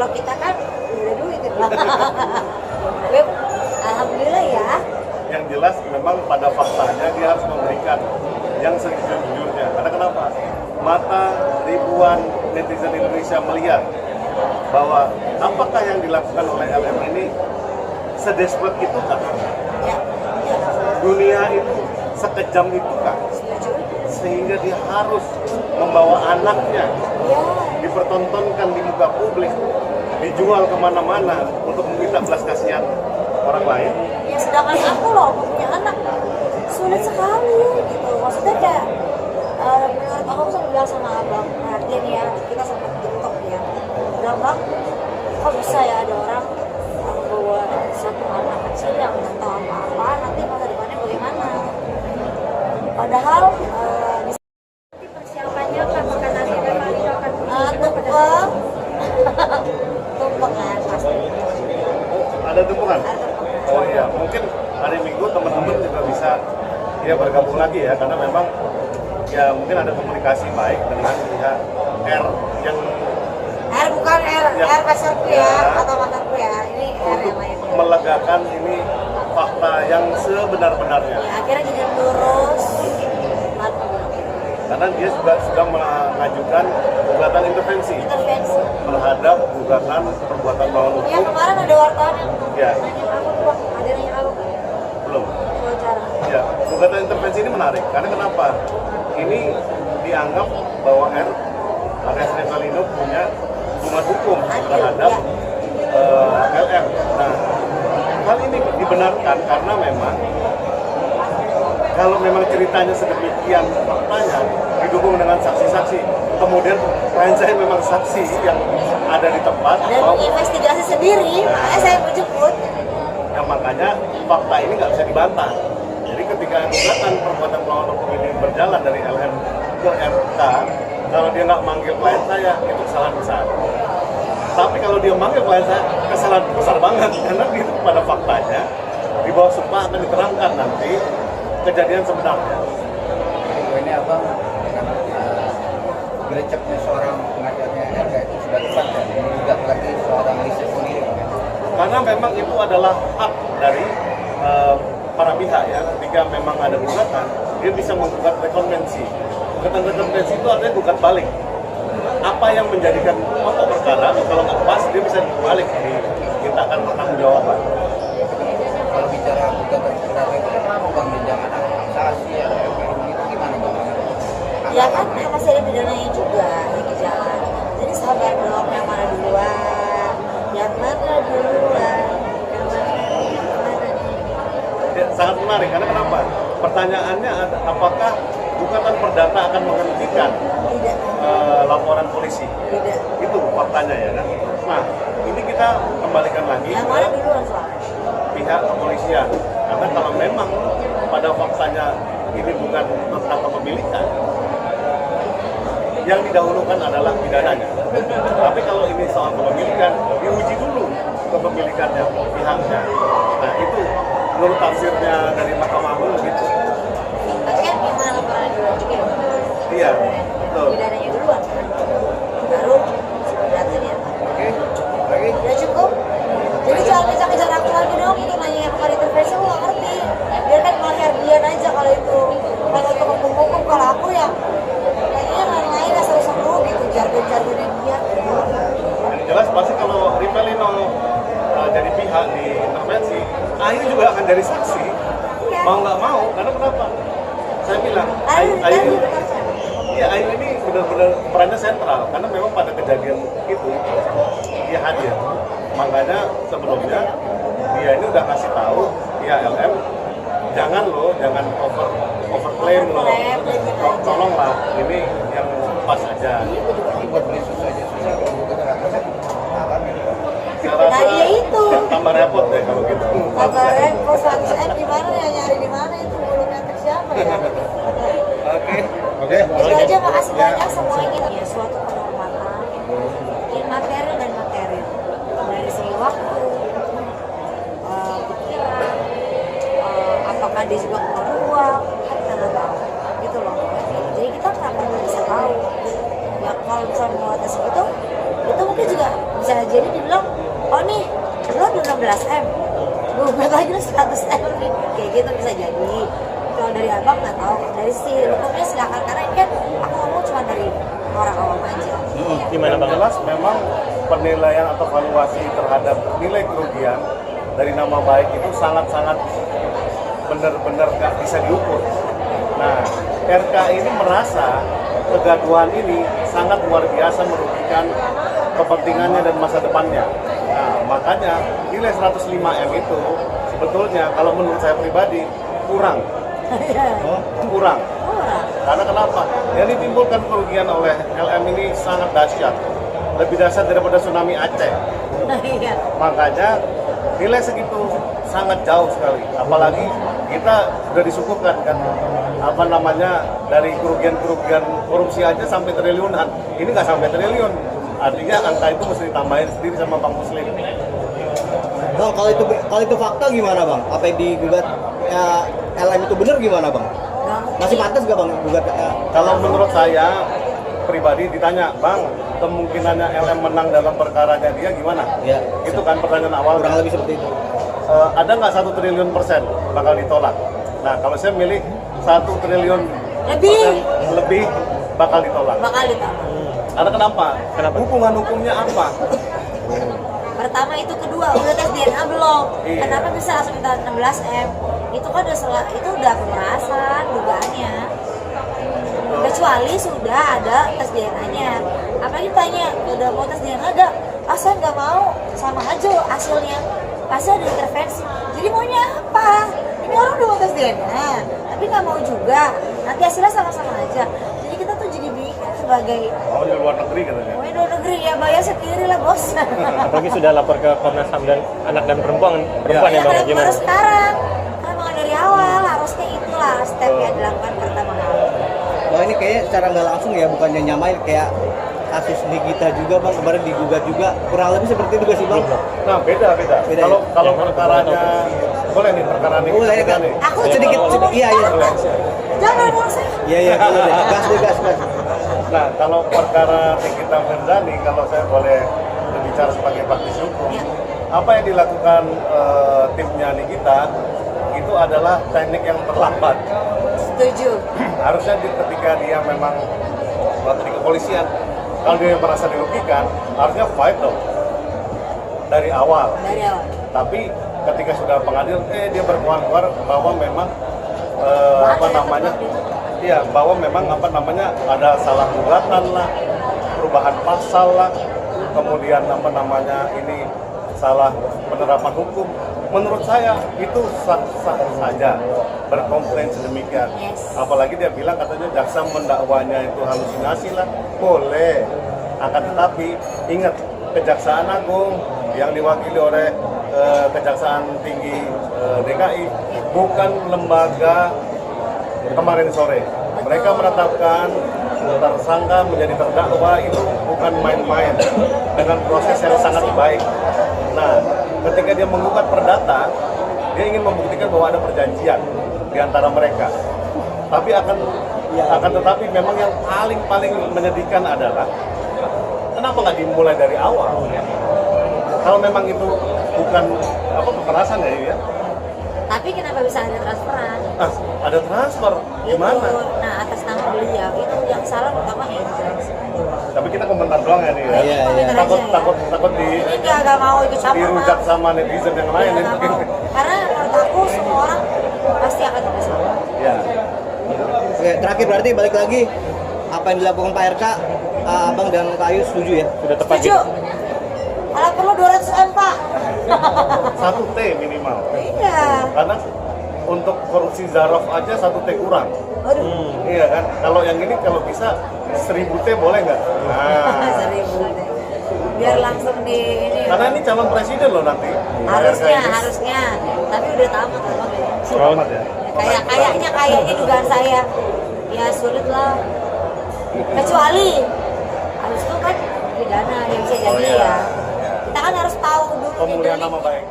Kalau kita kan udah duit itu. Alhamdulillah ya. Yang jelas memang pada faktanya dia harus memberikan yang sejujurnya. Karena kenapa? Mata ribuan netizen Indonesia melihat bahwa apakah yang dilakukan oleh LM ini sedesperate itu kan? Ya. Dunia itu sekejam itu kan? Sehingga dia harus membawa anaknya dipertontonkan di muka publik, dijual kemana-mana untuk meminta belas kasihan orang lain. Ya sedangkan aku loh punya anak sulit sekali gitu. Maksudnya kayak menurut aku saya bilang sama abang Martin ya, kita sempat TikTok ya. Bilang bang, kok bisa ya ada orang bawa satu anak kecil yang nggak tahu apa-apa, nanti masa depannya bagaimana? Padahal Persiapannya apakah nanti Revalino akan tumpeng, tumpengan pasti. Ada tumpukan? Ada tumpengan. Oh iya, mungkin hari Minggu teman-teman juga bisa ya bergabung lagi ya, karena memang ya mungkin ada komunikasi baik dengan pihak R yang R bukan R, Ya. R pacarku ya, atau mantanku ya. Ini R untuk yang lain. melegakan ini fakta yang sebenar-benarnya. Ya, akhirnya jadi lurus. Karena dia juga sudah mengajukan gugatan intervensi Intervensi. terhadap gugatan perbuatan melawan Ya hukum. kemarin ada wartawan yang Ya, nanya aku tuh, ada nanya aku belum. wawancara. Ya, gugatan intervensi ini menarik. Karena kenapa? Ini dianggap bahwa alias Revalino punya hubungan hukum terhadap LM. Nah, hal ini dibenarkan karena memang kalau memang ceritanya sedemikian faktanya didukung dengan saksi-saksi, kemudian klien saya memang saksi yang ada di tempat, Dan menginvestigasi sendiri, makanya saya menjemput. ya makanya fakta ini nggak bisa dibantah. Jadi ketika gugatan perbuatan melawan hukum ini berjalan dari LM ke RK, kalau dia nggak manggil klien saya, itu kesalahan besar. Tapi kalau dia manggil klien saya, kesalahan besar banget, karena itu pada faktanya di bawah sumpah akan diterangkan nanti kejadian sebenarnya. Ini abang dengan gereceknya seorang pengacaranya RK itu sudah tepat dan menggugat lagi seorang Lisa sendiri. Karena memang itu adalah hak dari para pihak ya. Ketika memang ada gugatan, dia bisa menggugat rekonvensi. Gugatan rekonvensi itu artinya gugat balik. Apa yang menjadikan pokok perkara, kalau nggak pas, dia bisa balik dimintakan pertanggungjawaban. Kalau bicara gugatan perkara itu kenapa bang jangan ada kasasi ada FPI itu gimana bang? Ya kan masih ada pidananya juga yang di jalan. Jadi sabar dong, yang mana duluan, yang mana duluan, yang mana nih. Ya, sangat menarik, karena kenapa? Pertanyaannya apakah gugatan perdata akan menghentikan Tidak, laporan polisi? tidak. Itu faktanya ya kan? Nah, ini kita kembalikan lagi Yang ke mana duluan soalnya? pihak kepolisian. Karena kalau memang pada faktanya ini bukan tentang kepemilikan, yang didahulukan adalah pidananya. Tapi kalau ini soal kepemilikan, diuji dulu kepemilikannya pihaknya. Nah itu menurut tafsirnya dari Mahkamah Agung gitu. Tapi kan yang mana laporan duluan juga? Iya, betul. Pidananya duluan kan? Baru datanya. Oke, lagi. Udah cukup? Jadi jangan kejar-kejar aku lagi dong untuk nanya yang kemarin intervensi, aku gak ngerti. Biarkan malah Herdian aja kalau itu. Kalau untuk hukum-hukum, kalau aku ya kayaknya yang lain-lain ya seru-seru gitu, jargon-jargonnya dia. Yang jelas pasti kalau Revalino jadi pihak di intervensi, Ayu juga akan jadi saksi. Iya. Mau nggak mau, karena kenapa? Saya bilang, Ayo, Ayu iya, Ayu ini benar-benar perannya sentral karena memang pada kejadian itu dia hadir. Makanya sebelumnya dia ini udah kasih tahu ya LM, jangan overclaim loh. Tolonglah ini yang pas aja. Ini buat beli susu aja susah kalau gugatan atas apa Saya rasa Nah, iya itu. tambah repot deh kalau gitu. Kabarnya kok 100M gimana ya, nyari di mana itu, belum nyantek siapa ya? Oke. Itu aja, makasih banyak semuanya. Ya, suatu penghormatan materi dan materi dari segi waktu, pikiran, apakah dia juga mengeluarkan uang, kan kita nggak tahu gitu loh. Jadi kita nggak perlu bisa tahu ya, kalau misalnya mau atas itu mungkin juga bisa jadi dibilang, oh nih lo udah 16M, gugat lagi lo 100M nih, kayak gitu bisa jadi. Kalau dari abang nggak tahu, dari si hukumnya silakan, karena ini kan aku ngomong cuma dari orang awam aja. Gimana Yang bang? jelas memang penilaian atau valuasi terhadap nilai kerugian dari nama baik itu sangat-sangat benar-benar nggak bisa diukur. Nah, RK ini merasa kegaduhan ini sangat luar biasa merugikan kepentingannya dan masa depannya. Nah, makanya nilai 105M itu sebetulnya kalau menurut saya pribadi kurang. Kurang. Karena kenapa? Yang ditimbulkan kerugian oleh LM ini sangat dahsyat. Lebih dahsyat daripada tsunami Aceh. Iya. Makanya nilai segitu sangat jauh sekali. Apalagi kita sudah disuguhkan kan apa namanya dari kerugian-kerugian korupsi aja sampai triliunan. Ini nggak sampai triliun. Artinya angka itu mesti ditambahin sendiri sama Bang Muslim. Bang, kalau itu fakta gimana bang? Apa yang digugat ya, LM itu benar gimana bang? Masih pantas gak bang gugat? Kalau menurut saya pribadi ditanya, Bang, kemungkinannya LM menang dalam perkaranya dia gimana? Ya. Itu kan pertanyaan awal. Kurang lebih seperti itu. Ada nggak 1 triliun persen bakal ditolak? Nah, kalau saya milih 1 triliun persen lebih bakal ditolak. Bakal ditolak. Karena kenapa? Hubungan hukumnya apa? Pertama itu, kedua udah tes DNA belum? Iya. Kenapa bisa langsung minta 16M? Itu kan itu udah pemerasan dugaannya. Kecuali sudah ada tes DNA-nya. Apalagi tanya, udah mau tes DNA ada? Ah, saya nggak mau, sama aja hasilnya. Pasti ada intervensi. Jadi maunya apa? Ini orang udah mau tes DNA, tapi nggak mau juga. Nanti hasilnya sama-sama aja. Jadi kita tuh jadi bingung sebagai Oh, di luar negeri katanya. mau di luar negeri ya, bayar sendiri lah bos. Apalagi sudah lapor ke Komnas HAM dan anak dan perempuan ya Ya, bang, kenapa gimana? baru sekarang? Kan emang dari awal harusnya itulah step yang dilakukan pertama kali. Wah ini kayaknya secara nggak langsung ya, bukannya nyamain kayak kasus Nikita juga bang, kemarin digugat juga, kurang lebih seperti itu gak sih bang? Nah, beda. Beda Kalau ya? perkaranya boleh nih perkara ini. Boleh kan? nih. Aku Sedikit, iya. Jangan dong saya. Iya, boleh deh. Gas. Nah, kalau perkara Nikita Mirzani, kalau saya boleh berbicara sebagai praktisi hukum, Ya. apa yang dilakukan timnya Nikita itu adalah teknik yang terlambat. Setuju. Harusnya ketika dia memang di kepolisian, kalau dia merasa dirugikan, harusnya fight dong dari awal. Dari awal. Tapi ketika sudah pengadilan, dia berkeluar bahwa memang bahwa memang ada salah gugatan lah, perubahan pasal lah, kemudian ini salah penerapan hukum. Menurut saya itu sah-sah saja berkomplain sedemikian. Yes. Apalagi dia bilang katanya jaksa mendakwanya itu halusinasi lah, boleh. Akan tetapi ingat, Kejaksaan Agung yang diwakili oleh Kejaksaan Tinggi DKI bukan lembaga kemarin sore. Mereka menetapkan tersangka menjadi terdakwa itu bukan main-main, dengan proses yang sangat baik. Nah, ketika dia menggugat perdata, dia ingin membuktikan bahwa ada perjanjian di antara mereka. Tapi akan tetapi memang yang paling menyedihkan adalah kenapa nggak dimulai dari awal? Kalau memang itu bukan pemerasan ya. Tapi kenapa bisa ada transferan? Ah, ada transfer gimana? Itu, nah atas nama beliau itu yang salah pertama ya. Tapi kita komentar doang ya nih ya. Iya. Takut Ini nggak mau ikut campur. dirujak Maaf. sama netizen yang lain. Iya, nggak mau. Karena menurut aku semua orang pasti akan bersama. Ya. Oke, terakhir berarti balik lagi, apa yang dilakukan Pak RK, Abang dan Kak Ayu setuju ya? Sudah tepat Setuju. Kalau perlu 200M Pak. 1T minimal. Iya. Karena untuk korupsi Zarof aja 1T kurang. Aduh. Iya kan? Kalau yang ini kalau bisa 1000T boleh nggak? Nah. 1000 deh. Biar langsung di ini. Karena ini calon presiden loh nanti. Harusnya. Tapi udah tamat Abang ya. Selamat ya. Kayaknya dugaan saya ya sulit lah, kecuali habis itu kan pidana yang bisa jadi Oh, iya. ya kita kan harus tahu dulu Pemulihan nih, nama baik.